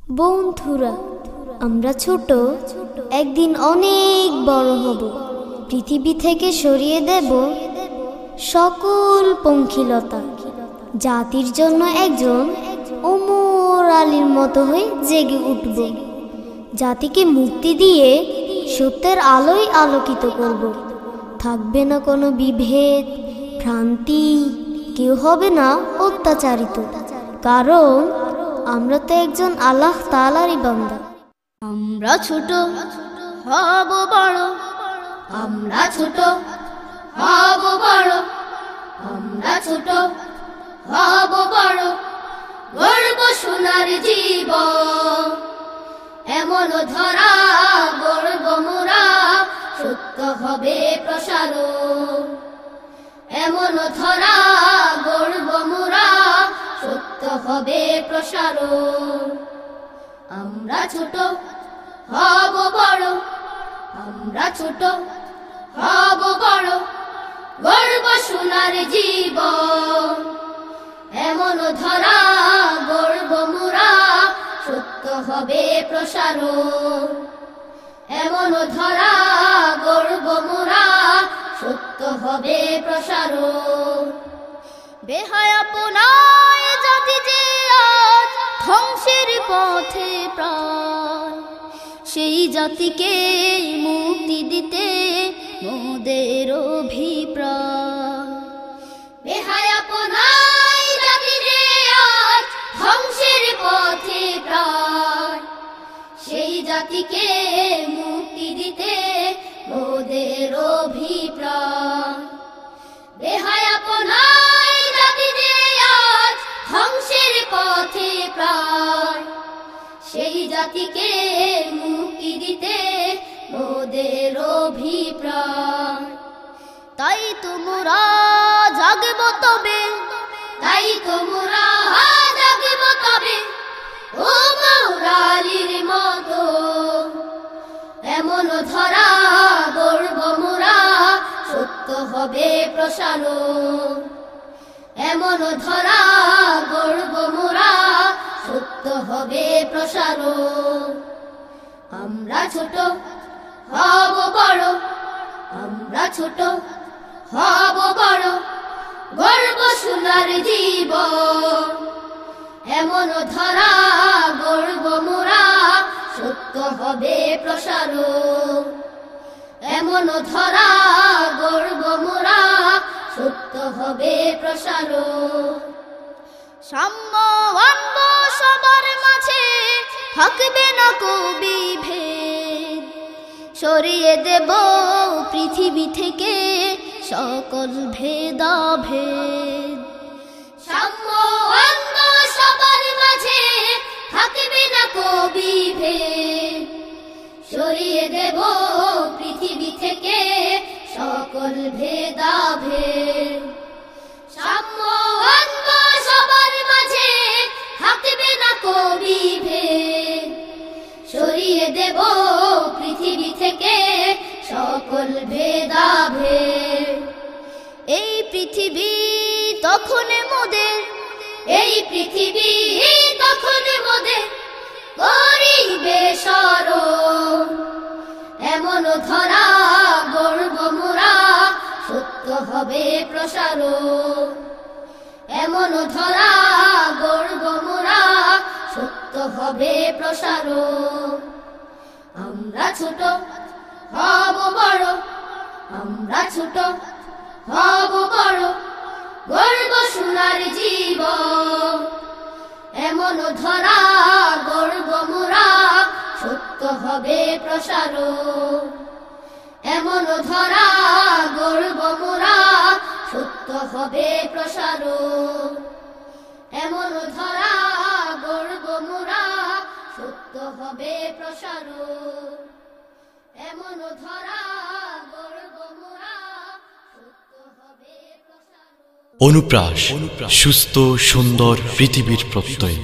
বন্ধুরা, আমরা ছোট, একদিন অনেক বড় হব। পৃথিবী থেকে সরিয়ে দেব সকল পঙ্খিলতা। জাতির জন্য একজন ওমর আলীর মতো হয়ে জেগে উঠব। জাতিকে মুক্তি দিয়ে সত্যের আলোয় আলোকিত করব। থাকবে না কোনো বিভেদ, ভ্রান্তি, কেউ হবে না অত্যাচারিত, কারণ আমরা তো একজন আল্লাহ তাআলারই বান্দা। আমরা ছোট হব বড়, আমরা ছোট হব বড়, আমরা ছোট হব বড়, গর্ব সোনার জীবন। এমন ধরা গর্ব মোরা, সত্য হবে প্রসারণ। এমন ধরা গর্ব মোরা, সত্য হবে প্রসারণ। আমরা ছোট হব বড়, আমরা ছোট হব বড়, গর্ব সোনার জীবন। এমন ধরা গর্ব মোরা, সত্য হবে প্রসারণ। এমন ধরা গর্ব মোরা, সত্য হবে প্রসারণ। বেহায়াপনায় জাতি যে আজ ধ্বংসের পথে প্রায়, সেই জাতিকে মুক্তি দিতে মোদের অভিপ্রায়। বেহায়াপনায় জাতি যে আজ ধ্বংসের পথে প্রায়, সেই জাতিকে মুক্তি দিতে মোদের অভিপ্রায়। বেহায়াপনায় জাতি যে আজ ধ্বংসের পথে প্রায়, সেই জাতিকে মুক্তি দিতে মোদের অভিপ্রায়। তাই তোমরা জাগব তবে, তাই তোমরা জাগব তবে, ওমর আলীর মতো। এমন ধরা গর্ব মোরা, সত্য হবে প্রসারণ। এমন ধরা গর্ব মোরা, সত্য হবে প্রসারণ। আমরা ছোট হব বড়, আমরা ছোট হব বড়, গর্ব সোনার জীবন। এমন ধরা গর্ব মোরা, সত্য হবে প্রসারণ। এমন ধরা গর্ব মোরা, সত্য হবে প্রসারণ। সাম্য আনব সবার মাঝে, থাকবে না কো বিভেদ। সরিয়ে দেব পৃথিবী থেকে সকল ভেদাভেদ। সাম্য আনব সবার মাঝে, থাকবে না কো বিভেদ। সরিয়ে দেব পৃথিবী থেকে সকল ভেদাভেদ। সাম্য আনব সবার মাঝে, থাকবে না কো বিভেদ। সরিয়ে দেব পৃথিবী থেকে সকল ভেদাভেদ। এই পৃথিবী তখন মোদের, এই পৃথিবী তখন মোদের, করিবে স্মরণ। এমন ধরা গর্ব মোরা, সত্য হবে প্রসারণ। এমন ধরা গর্ব মোরা, সত্য হবে প্রসারণ। আমরা ছোট হব বড়, আমরা ছোট হব বড়, গর্ব সোনার জীবন। এমন ধরা গর্ব মোরা, সত্য হবে প্রসারণ। এমন ধরা গর্ব মোরা, সত্য হবে প্রসারণ। এমন ধরা গর্ব মোরা, সত্য হবে প্রসারণ। এমন ধরা গর্ব মোরা, সত্য হবে প্রসারণ। অনুপ্রাস, সুস্থ সুন্দর পৃথিবীর প্রত্যয়।